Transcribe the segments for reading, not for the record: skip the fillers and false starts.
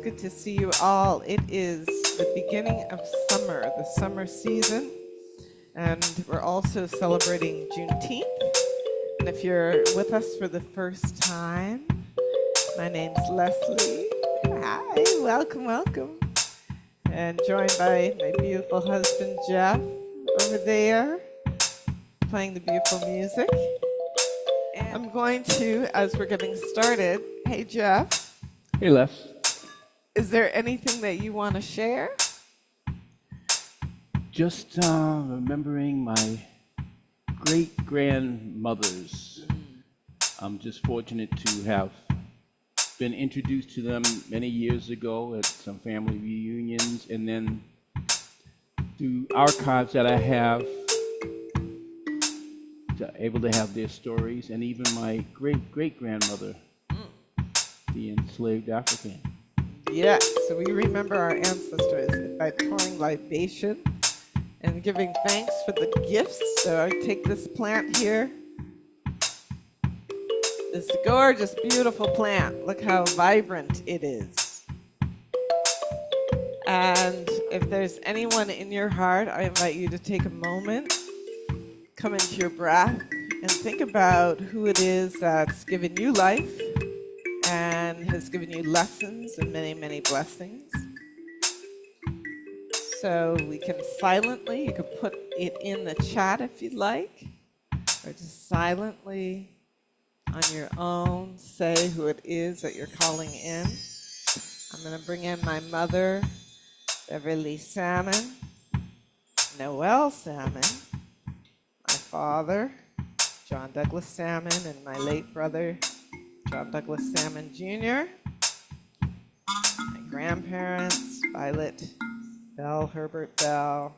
good to see you all. It is the beginning of summer, the summer season, and we're also celebrating Juneteenth. And if you're with us for the first time, my name's Leslie. Hi, welcome, welcome. And joined by my beautiful husband, Jeff, over there, playing the beautiful music. And I'm going to, as we're getting started, hey, Jeff. Hey, Les. Is there anything that you want to share? Just remembering my great-grandmothers. I'm just fortunate to have been introduced to them many years ago at some family reunions, and then through archives that I have, able to have their stories, and even my great-great-grandmother, the enslaved African. Yes, so we remember our ancestors by pouring libation and giving thanks for the gifts. So I take this plant here. This gorgeous, beautiful plant. Look how vibrant it is. And if there's anyone in your heart, I invite you to take a moment, come into your breath, and think about who it is that's given you life and has given you lessons and many, many blessings. So we can silently, you can put it in the chat if you'd like, or just silently on your own say who it is that you're calling in. I'm going to bring in my mother, Beverly Salmon, Noel Salmon, my father, John Douglas Salmon, and my late brother, John Douglas Salmon Jr., my grandparents, Violet Bell, Herbert Bell,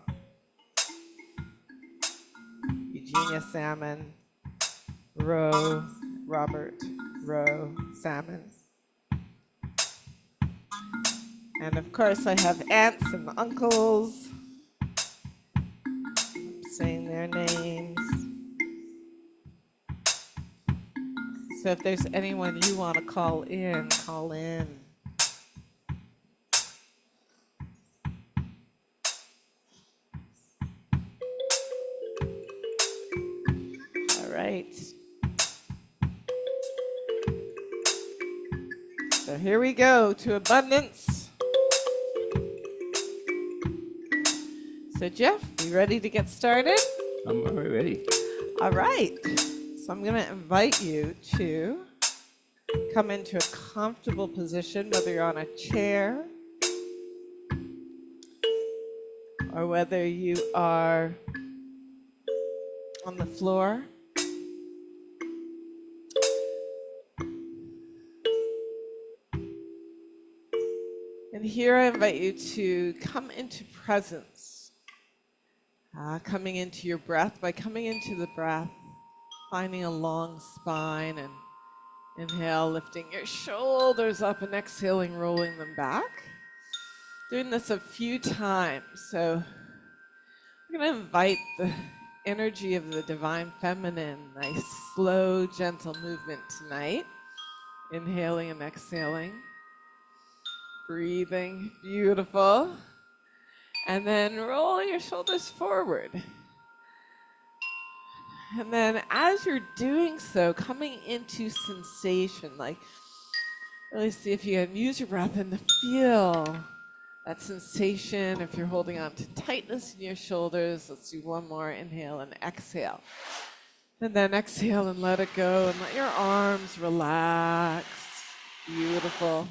Eugenia Salmon, Robert Rowe Salmon. And of course I have aunts and uncles. I'm saying their names. So if there's anyone you want to call in, call in. All right. So here we go to abundance. So Jeff, you ready to get started? I'm already ready. All right. So I'm going to invite you to come into a comfortable position, whether you're on a chair or whether you are on the floor. And here I invite you to come into presence, coming into your breath. By coming into the breath, finding a long spine, and inhale, lifting your shoulders up, and exhaling, rolling them back. Doing this a few times. So we're going to invite the energy of the divine feminine, nice, slow, gentle movement tonight. Inhaling and exhaling. Breathing, beautiful. And then roll your shoulders forward. And then as you're doing so, coming into sensation, like really see if you can use your breath and to feel that sensation. If you're holding on to tightness in your shoulders, let's do one more. Inhale and exhale. And then exhale and let it go, and let your arms relax. Beautiful.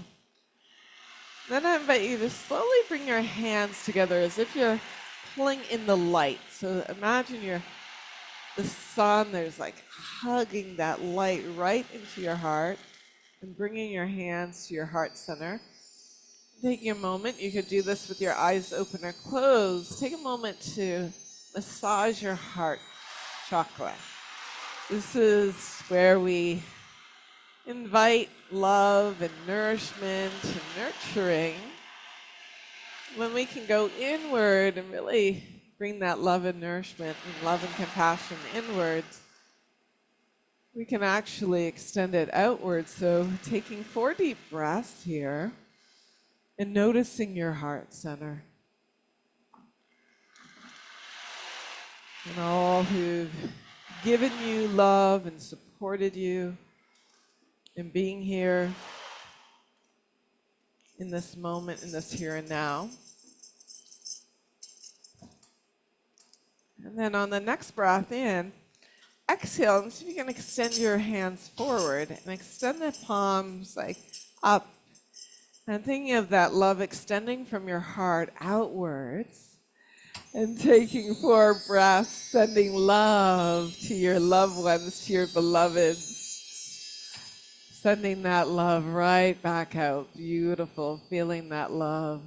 Then I invite you to slowly bring your hands together as if you're pulling in the light. So imagine the sun, there's like hugging that light right into your heart, and bringing your hands to your heart center. Taking a moment, you could do this with your eyes open or closed. Take a moment to massage your heart chakra. This is where we invite love and nourishment and nurturing. When we can go inward and really bring that love and nourishment and love and compassion inwards, we can actually extend it outwards. So taking 4 deep breaths here. and noticing your heart center. And all who've given you love and supported you in being here in this moment, in this here and now. And then on the next breath in, exhale, and see if you can extend your hands forward and extend the palms like up. And thinking of that love extending from your heart outwards. And taking 4 breaths, sending love to your loved ones, to your beloveds. Sending that love right back out. Beautiful, feeling that love.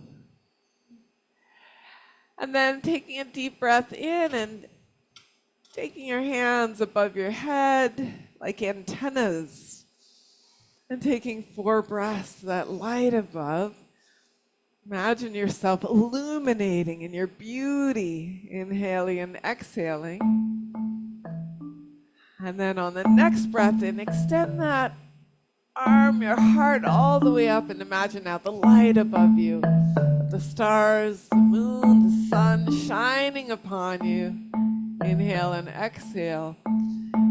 And then taking a deep breath in and taking your hands above your head like antennas. And taking 4 breaths, that light above. Imagine yourself illuminating in your beauty, inhaling and exhaling. And then on the next breath in, extend that arm, your heart all the way up, and imagine now the light above you, the stars, the moon, the sun shining upon you. Inhale and exhale.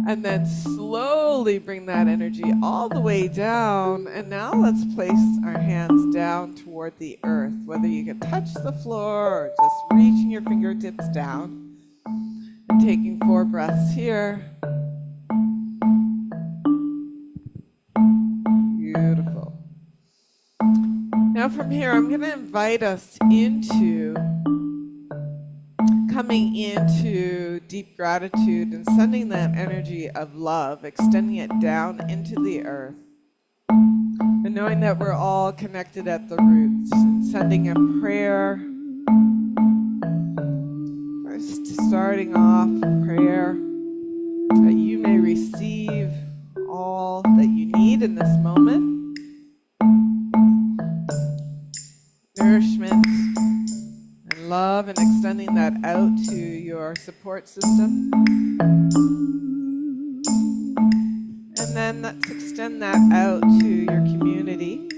And then slowly bring that energy all the way down. And now let's place our hands down toward the earth, whether you can touch the floor or just reaching your fingertips down. And taking 4 breaths here. Beautiful. Now from here, I'm going to invite us into coming into deep gratitude and sending that energy of love, extending it down into the earth. And knowing that we're all connected at the roots, and sending a prayer. First, starting off prayer that you may receive all that you need in this moment. Nourishment. Love, and extending that out to your support system. And then let's extend that out to your community.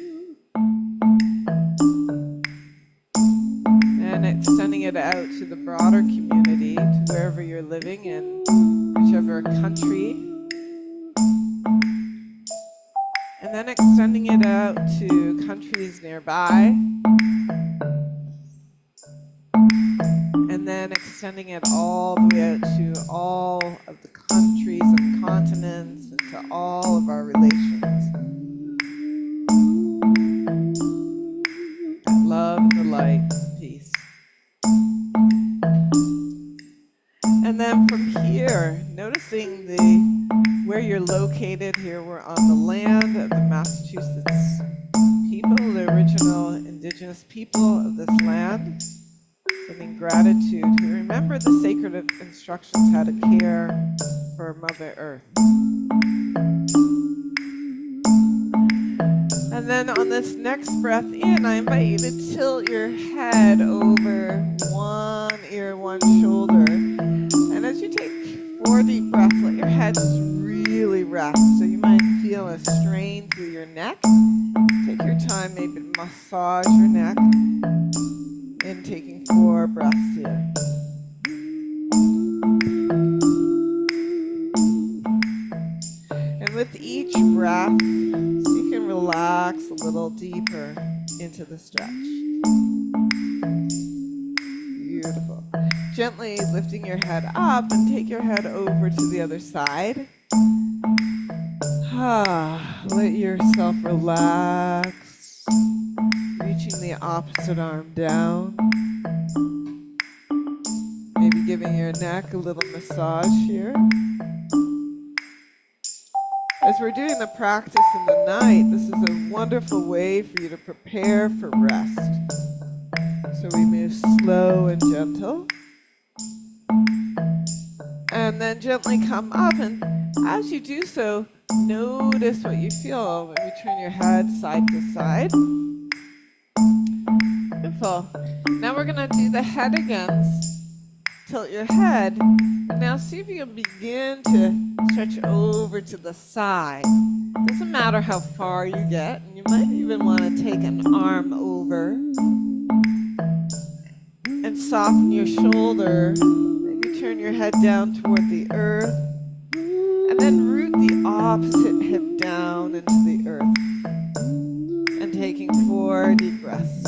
And extending it out to the broader community, to wherever you're living in, whichever country. And then extending it out to countries nearby. And then extending it all the way out to all of the countries and continents and to all of our relations. That love and the light and peace. And then from here, noticing where you're located. Here we're on the land of the Massachusetts people, the original indigenous people of this land. Sending gratitude. Remember the sacred instructions how to care for Mother Earth. And then on this next breath in, I invite you to tilt your head over one ear, one shoulder. And as you take 4 deep breaths, let your head just really rest. So you might feel a strain through your neck. Take your time, maybe massage your neck. And taking 4 breaths here. And with each breath, you can relax a little deeper into the stretch. Beautiful. Gently lifting your head up and take your head over to the other side. Let yourself relax. Reaching the opposite arm down. Maybe giving your neck a little massage here. As we're doing the practice in the night, this is a wonderful way for you to prepare for rest. So we move slow and gentle. And then gently come up, and as you do so, notice what you feel when you turn your head side to side. Beautiful. Now we're going to do the head again. Tilt your head. And now see if you can begin to stretch over to the side. Doesn't matter how far you get. And you might even want to take an arm over and soften your shoulder. Maybe turn your head down toward the earth. And then root the opposite hip down into the earth. And taking 4 deep breaths.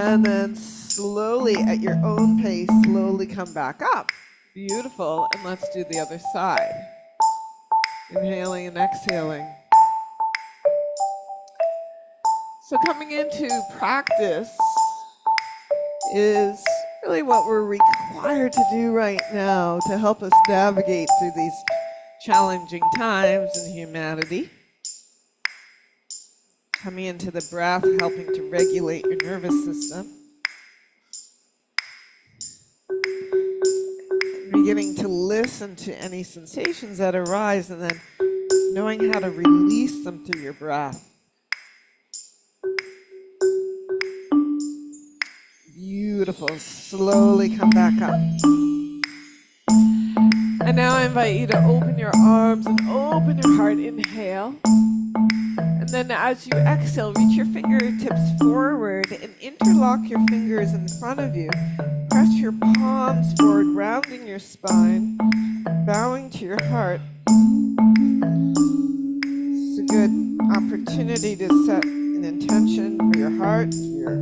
And then slowly, at your own pace, slowly come back up. Beautiful. And let's do the other side. Inhaling and exhaling. So coming into practice is really what we're required to do right now to help us navigate through these challenging times in humanity. Coming into the breath, helping to regulate your nervous system. Beginning to listen to any sensations that arise and then knowing how to release them through your breath. Beautiful. Slowly come back up. And now I invite you to open your arms and open your heart. Inhale. And then as you exhale, reach your fingertips forward and interlock your fingers in front of you. Press your palms forward, rounding your spine, bowing to your heart. It's a good opportunity to set an intention for your heart, for your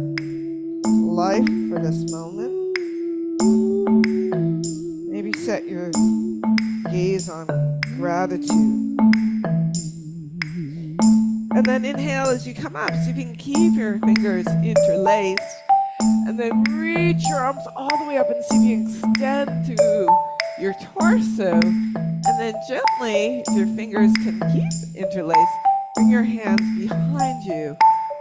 life, for this moment. Maybe set your gaze on gratitude. And then inhale as you come up. See if you can keep your fingers interlaced. And then reach your arms all the way up and see if you can extend through your torso. And then gently, if your fingers can keep interlaced, bring your hands behind you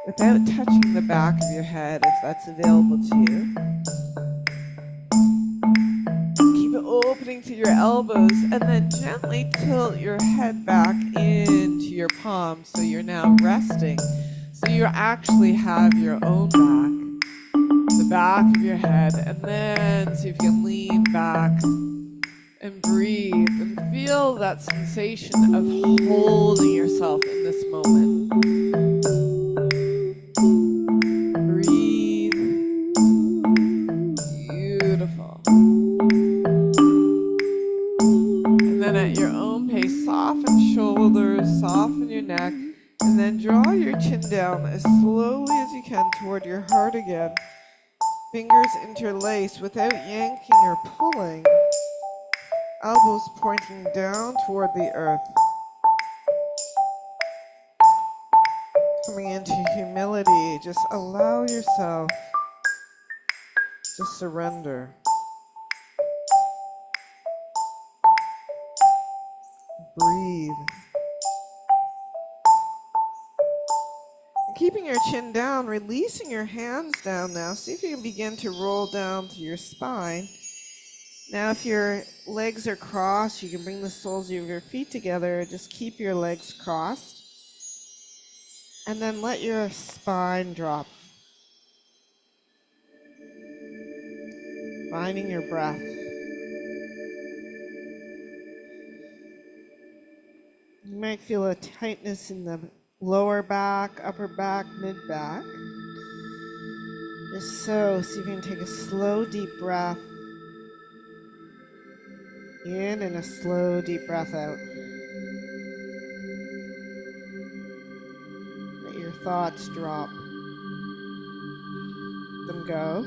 without touching the back of your head if that's available to you. Keep it opening to your elbows and then gently tilt your head back into your palms so you're now resting. So you actually have your own back, the back of your head, and then see if you can lean back and breathe and feel that sensation of holding yourself in this moment. Breathe. Beautiful. And then at your own pace, soften shoulders, soften your neck, and then draw your chin down as slowly as you can toward your heart again. Fingers interlaced without yanking or pulling. Elbows pointing down toward the earth. Coming into humility, just allow yourself to surrender. Breathe. Keeping your chin down, releasing your hands down now. See if you can begin to roll down to your spine. Now, if your legs are crossed, you can bring the soles of your feet together. Just keep your legs crossed. And then let your spine drop. Finding your breath. You might feel a tightness in the lower back, upper back, mid-back. Just so, see if you can take a slow, deep breath in and a slow, deep breath out. Let your thoughts drop. Let them go.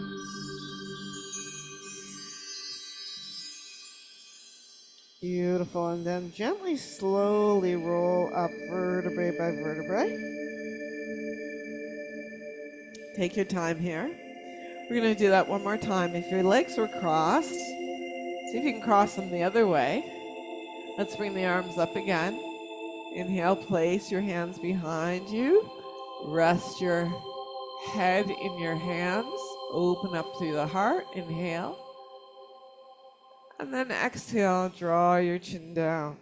Beautiful. And then gently, slowly roll up vertebrae by vertebrae. Take your time here. We're going to do that one more time. If your legs were crossed, see if you can cross them the other way. Let's bring the arms up again. Inhale, place your hands behind you. Rest your head in your hands. Open up through the heart. Inhale. And then exhale, draw your chin down.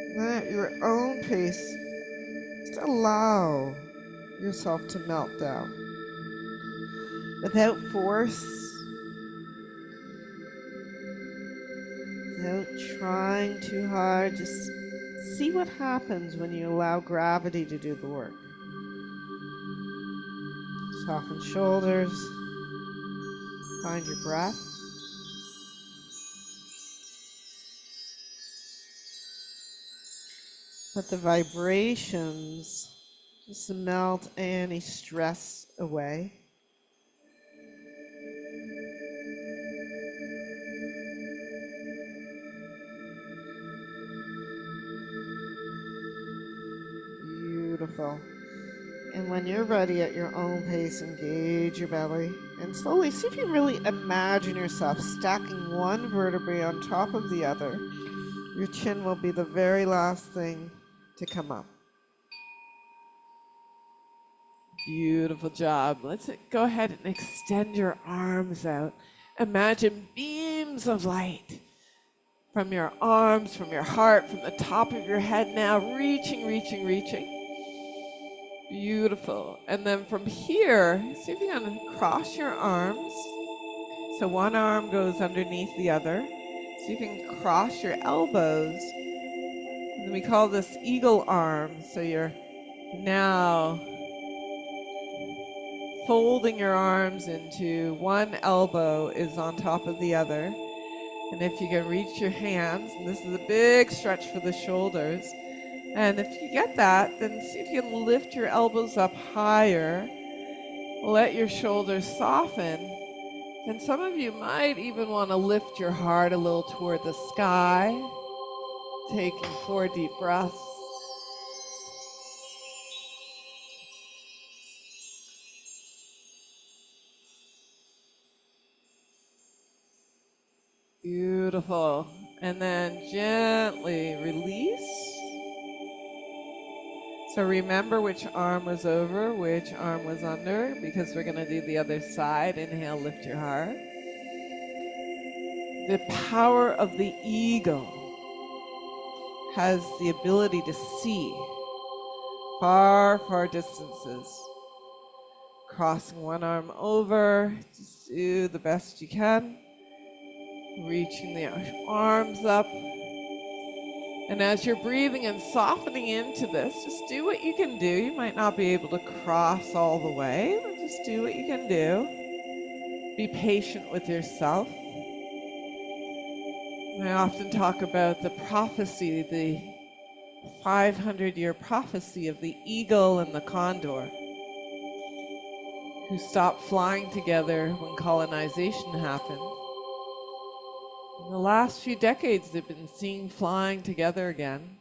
And then at your own pace, just allow yourself to melt down. without force, without trying too hard. Just see what happens when you allow gravity to do the work. Soften shoulders. Find your breath. Let the vibrations just melt any stress away. Beautiful. And when you're ready at your own pace, engage your belly and slowly see if you really imagine yourself stacking one vertebrae on top of the other. Your chin will be the very last thing to come up. Beautiful job. Let's go ahead and extend your arms out. Imagine beams of light from your arms, from your heart, from the top of your head now, reaching, reaching, reaching. Beautiful. And then from here, see if you can cross your arms. So one arm goes underneath the other. See if you can cross your elbows. And then we call this eagle arm. So you're now folding your arms into one elbow is on top of the other. And if you can reach your hands, and this is a big stretch for the shoulders. And if you get that, then see if you can lift your elbows up higher. Let your shoulders soften. And some of you might even want to lift your heart a little toward the sky. Taking 4 deep breaths. Beautiful. And then gently release. So remember which arm was over, which arm was under, because we're going to do the other side. Inhale, lift your heart. The power of the eagle has the ability to see far, far distances. Crossing one arm over, just do the best you can. Reaching the arms up. And as you're breathing and softening into this, just do what you can do. You might not be able to cross all the way, but just do what you can do. Be patient with yourself. I often talk about the prophecy, the 500-year prophecy of the eagle and the condor, who stopped flying together when colonization happened. In the last few decades, they've been seen flying together again.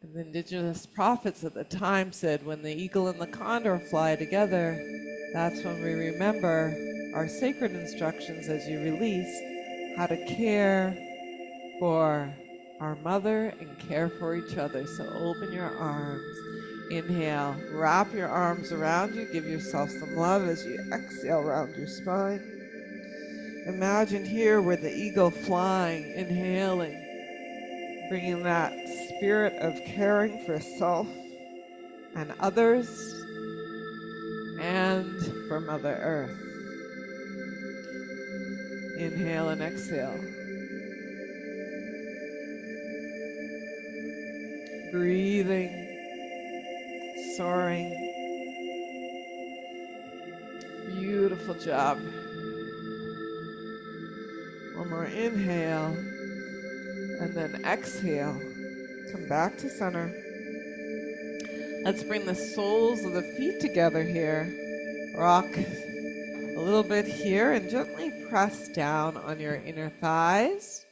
And the indigenous prophets at the time said, when the eagle and the condor fly together, that's when we remember our sacred instructions as you release, how to care for our mother and care for each other. So open your arms. Inhale, wrap your arms around you, give yourself some love as you exhale around your spine. Imagine here where the eagle flying, inhaling, bringing that spirit of caring for self and others and for Mother Earth. Inhale and exhale. Breathing, soaring. Beautiful job. One more inhale, and then exhale. Come back to center. Let's bring the soles of the feet together here. Rock a little bit here and gently press down on your inner thighs.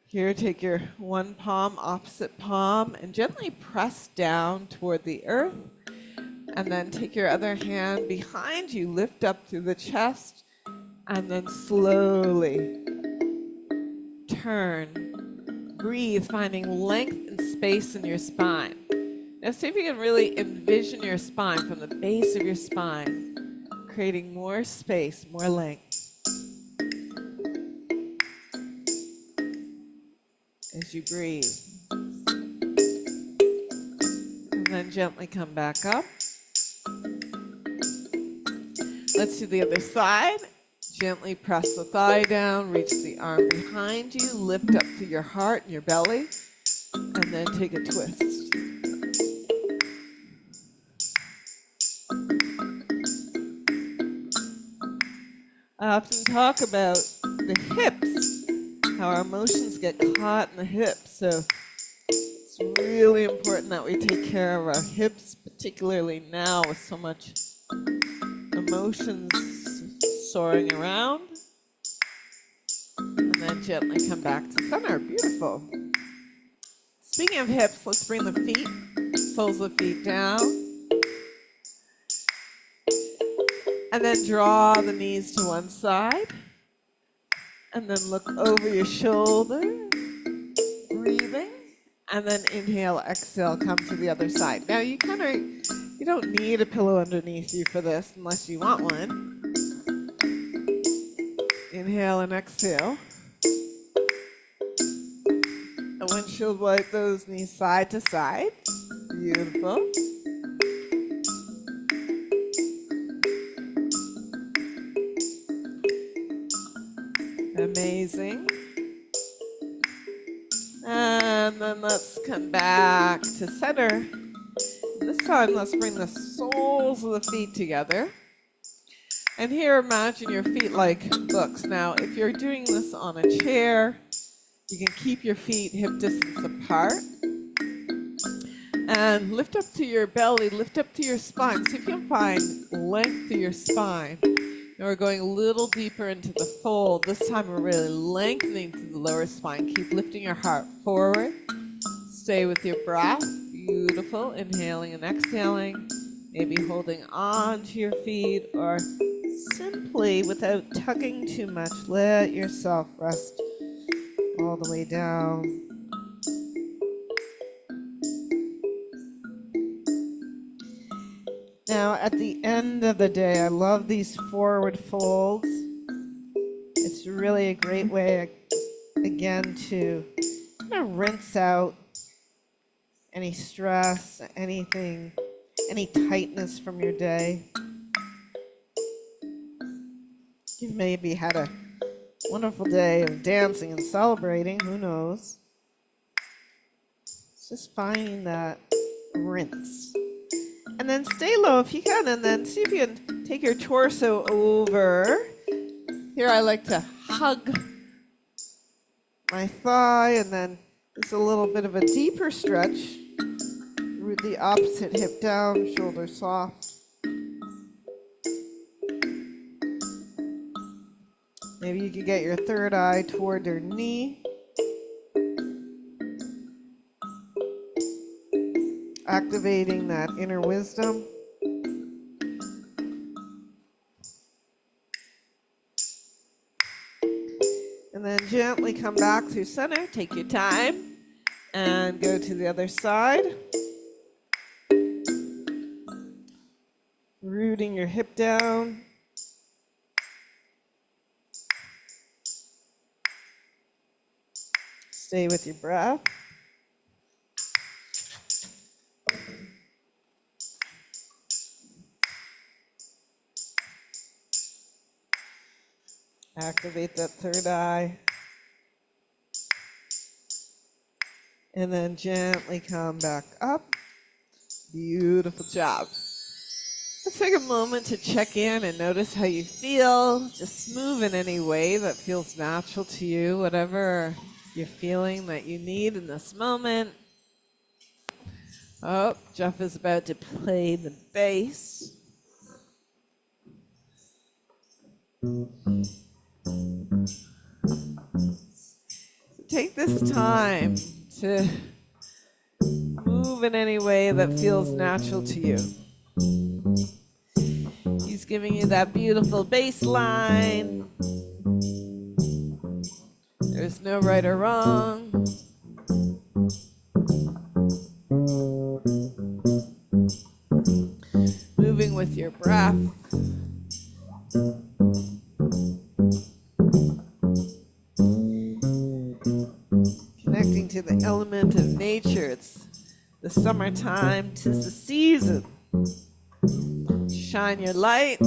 Here, take your one palm, opposite palm, and gently press down toward the earth. And then take your other hand behind you, lift up through the chest, and then slowly turn. Breathe, finding length and space in your spine. Now see if you can really envision your spine from the base of your spine, creating more space, more length. As you breathe. And then gently come back up. Let's do the other side. Gently press the thigh down, reach the arm behind you, lift up to your heart and your belly, and then take a twist. I often talk about the hips, how our emotions get caught in the hips. So it's really important that we take care of our hips, particularly now with so much emotions soaring around. And then gently come back to center. Beautiful. Speaking of hips, let's bring the feet, soles of the feet down. And then draw the knees to one side. And then look over your shoulder, breathing. And then inhale, exhale, come to the other side. Now you don't need a pillow underneath you for this unless you want one. Inhale and exhale. And windshield wipe those knees side to side. Beautiful. Amazing. And then let's come back to center. This time, let's bring the soles of the feet together. And here, imagine your feet like books. Now, if you're doing this on a chair, you can keep your feet hip distance apart. And lift up to your belly, lift up to your spine. See if you can find length to your spine. Now we're going a little deeper into the fold. This time we're really lengthening to the lower spine. Keep lifting your heart forward. Stay with your breath. Beautiful. Inhaling and exhaling. Maybe holding on to your feet or simply, without tugging too much, let yourself rest all the way down. Now, at the end of the day, I love these forward folds. It's really a great way, again, to kind of rinse out any stress, anything, any tightness from your day. You've maybe had a wonderful day of dancing and celebrating, who knows? It's just finding that rinse. And then stay low if you can, and then see if you can take your torso over. Here I like to hug my thigh, and then just a little bit of a deeper stretch. Root the opposite hip down, shoulder soft. Maybe you could get your third eye toward your knee. Activating that inner wisdom. And then gently come back through center. Take your time and go to the other side. Rooting your hip down. Stay with your breath. Activate that third eye. And then gently come back up. Beautiful job. Let's take a moment to check in and notice how you feel. Just move in any way that feels natural to you, whatever you're feeling that you need in this moment. Oh, Jeff is about to play the bass. Take this time to move in any way that feels natural to you. He's giving you that beautiful bass line. There's no right or wrong. Moving with your breath. Connecting to the element of nature. It's the summertime, 'tis the season. Shine your light.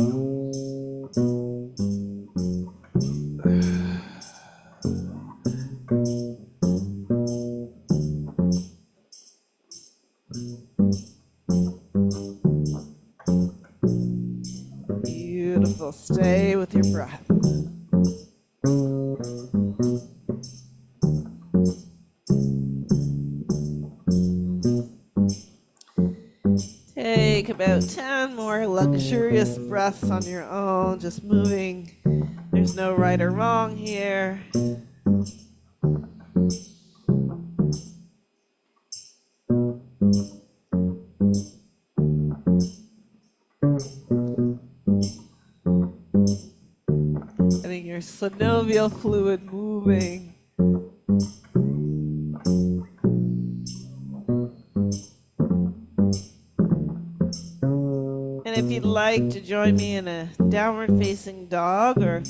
Beautiful. Stay with your breath. Take about 10 more luxurious breaths on your own, just moving. There's no right or wrong here. Getting your synovial fluid moving. And if you'd like to join me in a downward facing dog, or if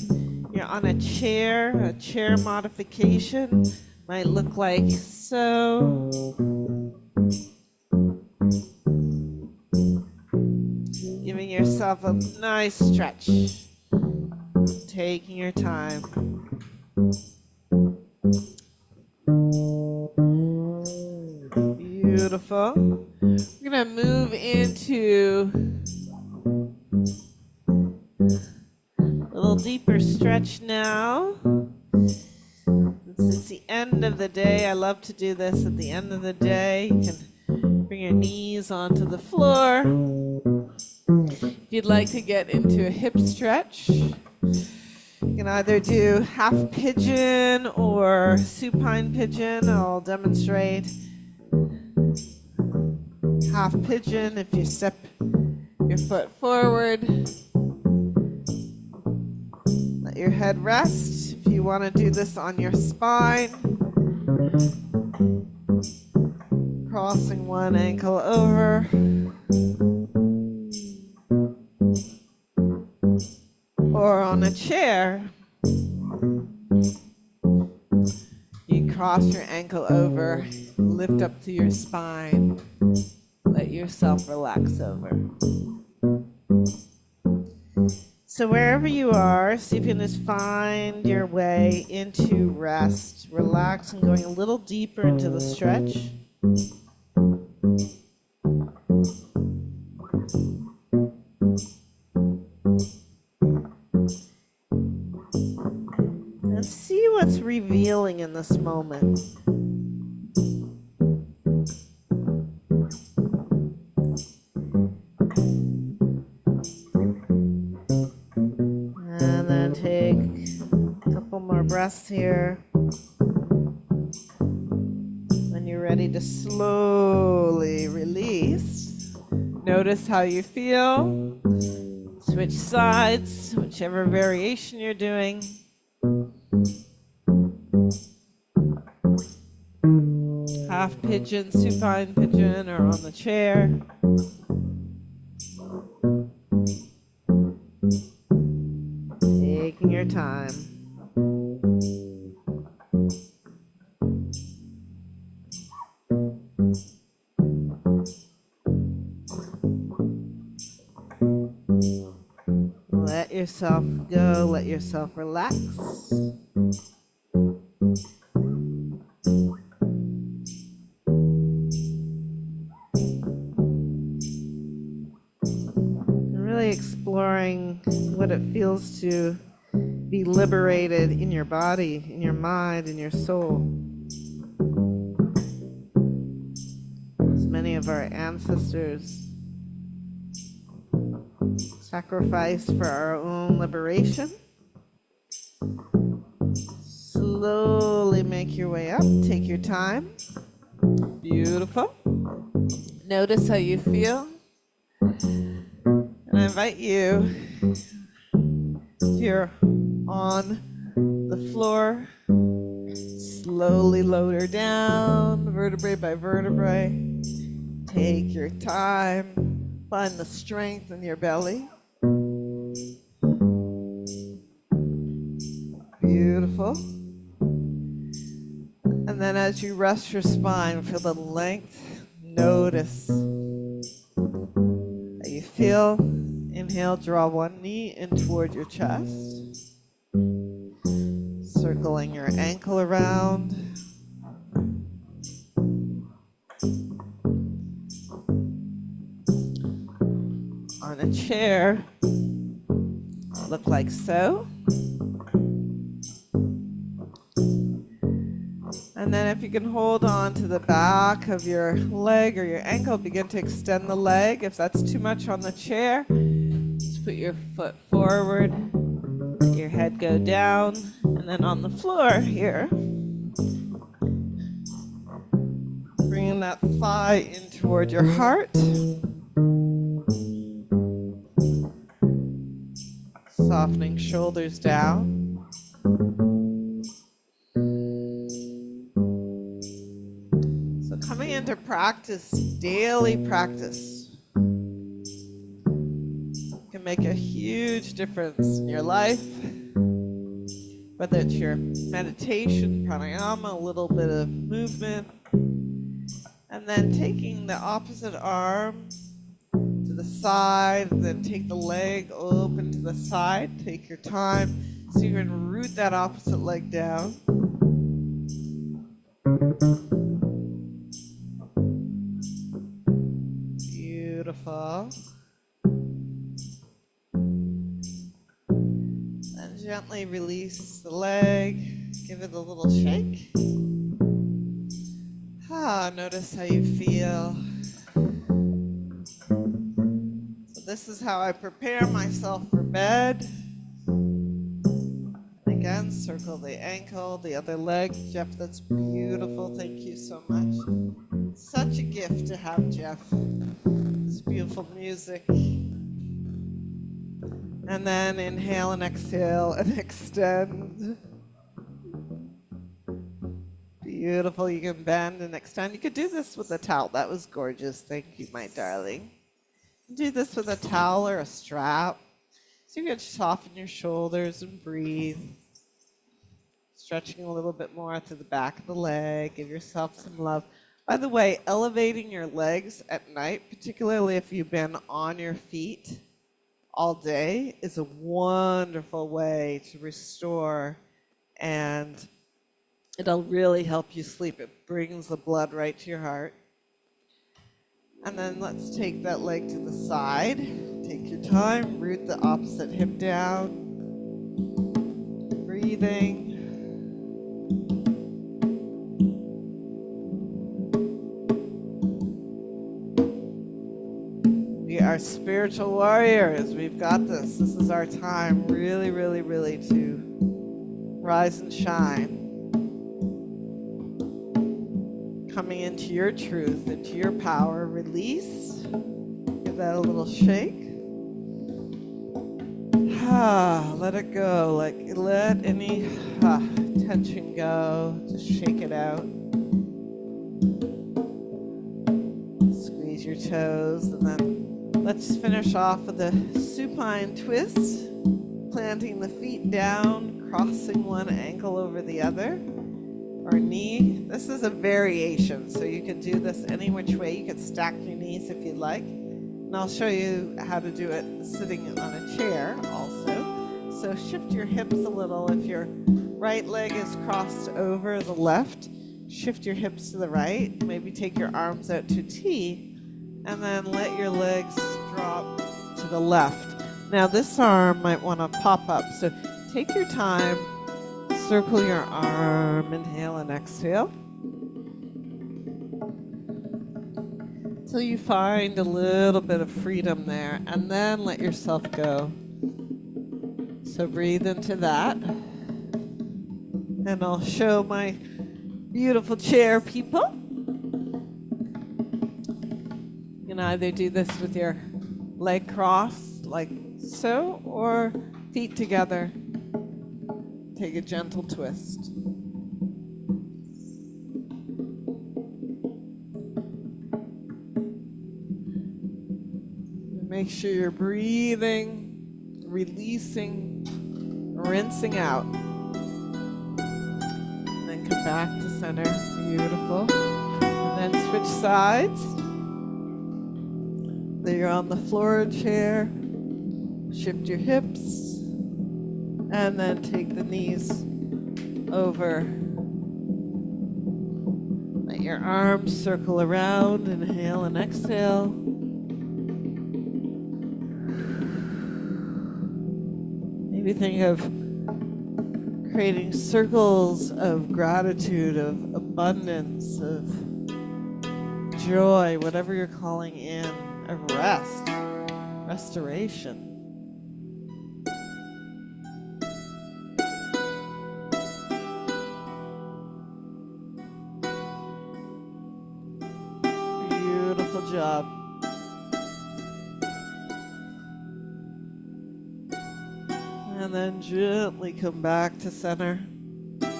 you're on a chair modification might look like so. Giving yourself a nice stretch. Taking your time. Beautiful. We're going to move into a little deeper stretch now. Since it's the end of the day, I love to do this at the end of the day. You can bring your knees onto the floor. If you'd like to get into a hip stretch, you can either do half pigeon or supine pigeon. I'll demonstrate half pigeon. If you step your foot forward, let your head rest. If you want to do this on your spine, crossing one ankle over. Or on a chair, you cross your ankle over, lift up to your spine, let yourself relax over. So wherever you are, see if you can just find your way into rest, relax, and going a little deeper into the stretch. And see what's revealing in this moment. And then take a couple more breaths here. When you're ready to slowly release, notice how you feel. Switch sides, whichever variation you're doing. Half pigeon, supine pigeon, or on the chair. Taking your time. Let yourself go, let yourself relax. Really exploring what it feels to be liberated in your body, in your mind, in your soul. As many of our ancestors sacrificed for our own liberation. Slowly make your way up. Take your time. Beautiful. Notice how you feel. And I invite you, if you're on the floor, slowly lower down, vertebrae by vertebrae. Take your time. Find the strength in your belly. Beautiful. And then as you rest your spine, feel the length. Notice how you feel in inhale, draw one knee in toward your chest. Circling your ankle around. On a chair, look like so. And then if you can hold on to the back of your leg or your ankle, begin to extend the leg. If that's too much on the chair, just put your foot forward, let your head go down, and then on the floor here, bringing that thigh in toward your heart. Softening shoulders down. So coming into practice, daily practice, can make a huge difference in your life. Whether it's your meditation, pranayama, a little bit of movement, and then taking the opposite arm to the side, then take the leg open to the side. Take your time so you can root that opposite leg down. Beautiful. Then gently release the leg. Give it a little shake. Notice how you feel. So this is how I prepare myself for bed. Again, circle the ankle, the other leg. Jeff, that's beautiful. Thank you so much. Such a gift to have Jeff. This beautiful music. And then inhale and exhale and extend. Beautiful. You can bend and extend. You could do this with a towel. That was gorgeous. Thank you, my darling. Do this with a towel or a strap. So you can soften your shoulders and breathe. Stretching a little bit more to the back of the leg. Give yourself some love. By the way, elevating your legs at night, particularly if you've been on your feet all day, is a wonderful way to restore, and it'll really help you sleep. It brings the blood right to your heart. And then let's take that leg to the side. Take your time, root the opposite hip down. Breathing. We are spiritual warriors. We've got this. This is our time, really, really, really to rise and shine. Coming into your truth, into your power. Release. Give that a little shake. Let it go. Let any tension go. Just shake it out. Squeeze your toes, and then let's finish off with a supine twist. Planting the feet down, crossing one ankle over the other. Or knee. This is a variation, so you can do this any which way. You can stack your knees if you'd like. And I'll show you how to do it sitting on a chair also. So shift your hips a little. If your right leg is crossed over the left, shift your hips to the right. Maybe take your arms out to T, and then let your legs drop to the left. Now this arm might want to pop up, so take your time. Circle your arm, inhale and exhale. Until you find a little bit of freedom there, and then let yourself go. So breathe into that. And I'll show my beautiful chair people. You can either do this with your leg crossed like so, or feet together. Take a gentle twist. Make sure you're breathing, releasing, rinsing out. And then come back to center. Beautiful. And then switch sides. There you're on the floor or chair. Shift your hips and then take the knees over. Let your arms circle around. Inhale and exhale. Maybe think of creating circles of gratitude, of abundance, of joy, whatever you're calling in, of rest, restoration. Beautiful job. And then gently come back to center. And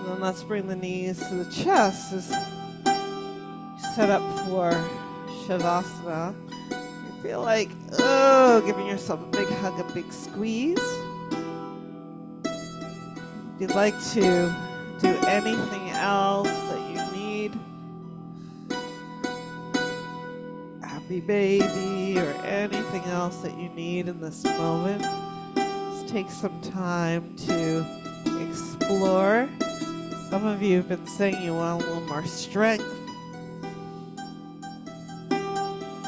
then let's bring the knees to the chest as set up for Shavasana. You feel like, giving yourself a big hug, a big squeeze. If you'd like to do anything else that you need, happy baby or anything else that you need in this moment, just take some time to explore. Some of you have been saying you want a little more strength.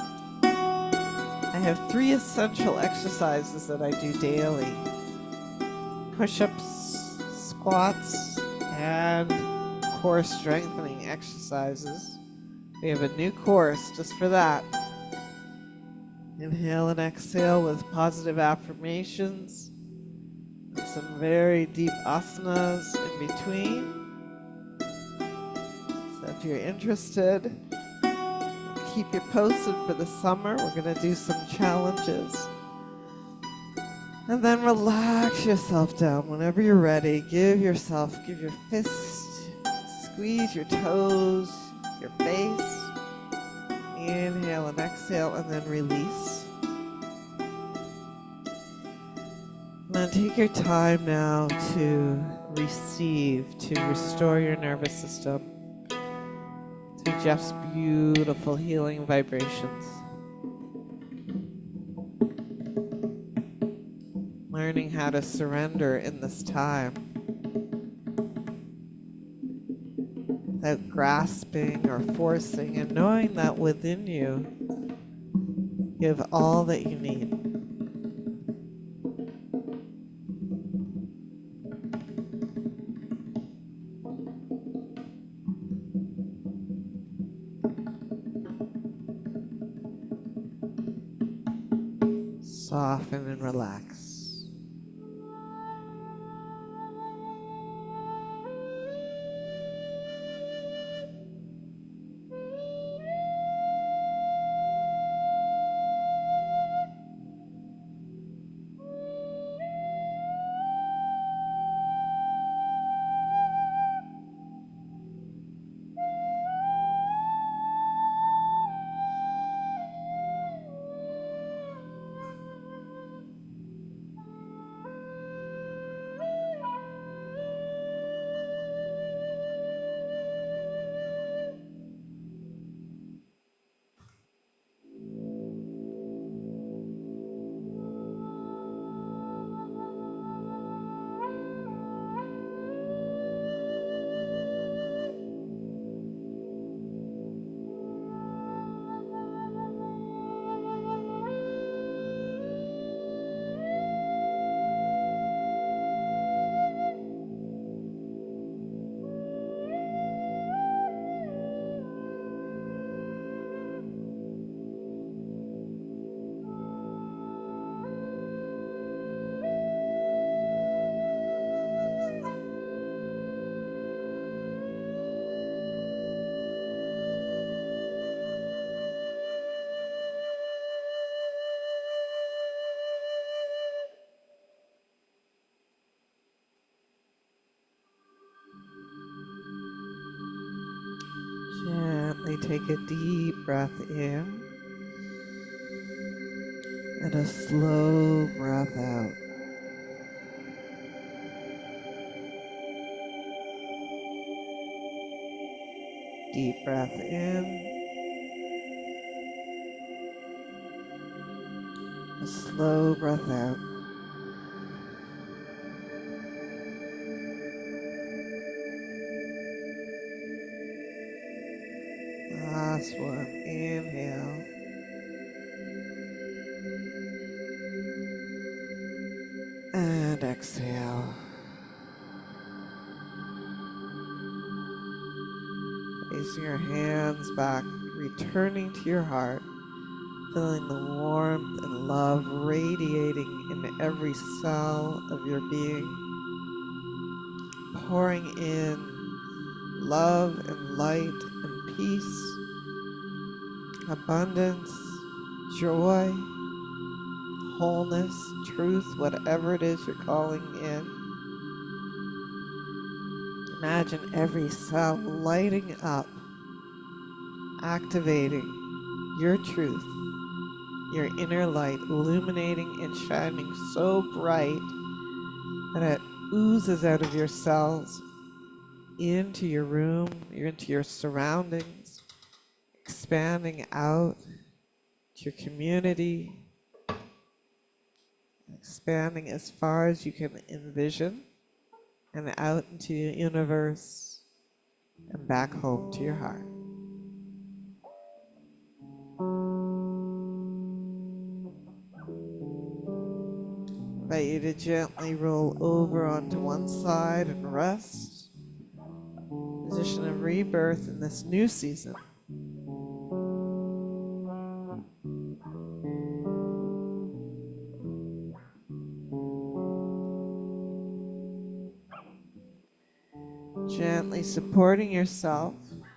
I have 3 essential exercises that I do daily: push-ups, squats, and core strengthening exercises. We have a new course just for that. Inhale and exhale with positive affirmations and some very deep asanas in between. So if you're interested, keep you posted for the summer. We're going to do some challenges. And then relax yourself down. Whenever you're ready, give your fist, squeeze your toes, your face. Inhale and exhale, and then release. And then take your time now to receive, to restore your nervous system through Jeff's beautiful healing vibrations. Learning how to surrender in this time without grasping or forcing, and knowing that within you have all that you need. Soften and relax. Gently take a deep breath in and a slow breath out. Deep breath in A slow breath out. Last one. Inhale. And exhale. Placing your hands back, returning to your heart, feeling the warmth and love radiating in every cell of your being, pouring in love and light and peace, abundance, joy, wholeness, truth, whatever it is you're calling in. Imagine every cell lighting up, activating your truth, your inner light, illuminating and shining so bright that it oozes out of your cells into your room, into your surroundings, expanding out to your community, expanding as far as you can envision, and out into the universe and back home to your heart. I invite you to gently roll over onto one side and rest. Position of rebirth in this new season. Gently supporting yourself,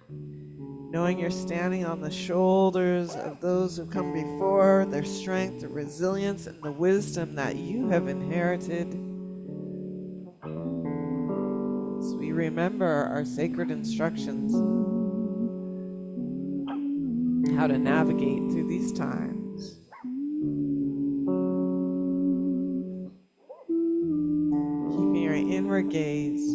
knowing you're standing on the shoulders of those who've come before, their strength, their resilience, and the wisdom that you have inherited. As we remember our sacred instructions, how to navigate through these times. Keeping your inward gaze.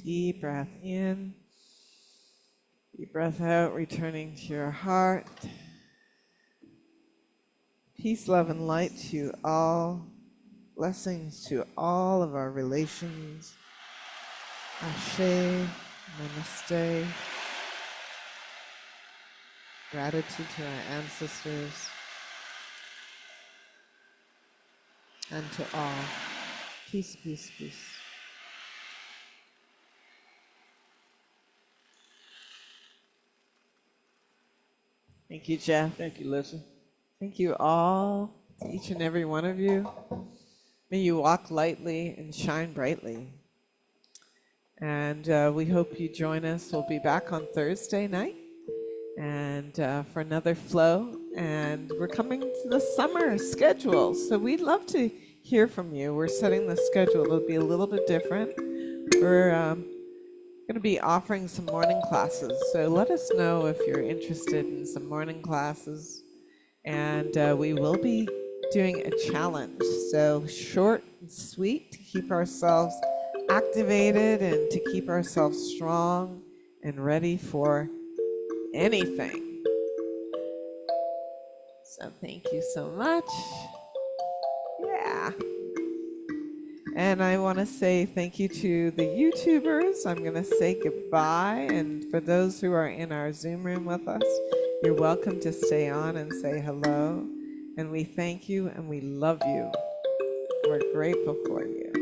Deep breath in, deep breath out, returning to your heart. Peace, love, and light to you all. Blessings to all of our relations. Ashe, namaste. Gratitude to our ancestors. And to all. Peace, peace, peace. Thank you, Jeff. Thank you, Lissa. Thank you all, to each and every one of you. May you walk lightly and shine brightly. And we hope you join us. We'll be back on Thursday night and for another flow. And we're coming to the summer schedule, so we'd love to hear from you. We're setting the schedule. It'll be a little bit different. We're going to be offering some morning classes, so let us know if you're interested in some morning classes. And we will be doing a challenge, so short and sweet, to keep ourselves activated and to keep ourselves strong and ready for anything. So thank you so much. Yeah. And I want to say thank you to the YouTubers. I'm going to say goodbye. And for those who are in our Zoom room with us, you're welcome to stay on and say hello. And we thank you and we love you. We're grateful for you.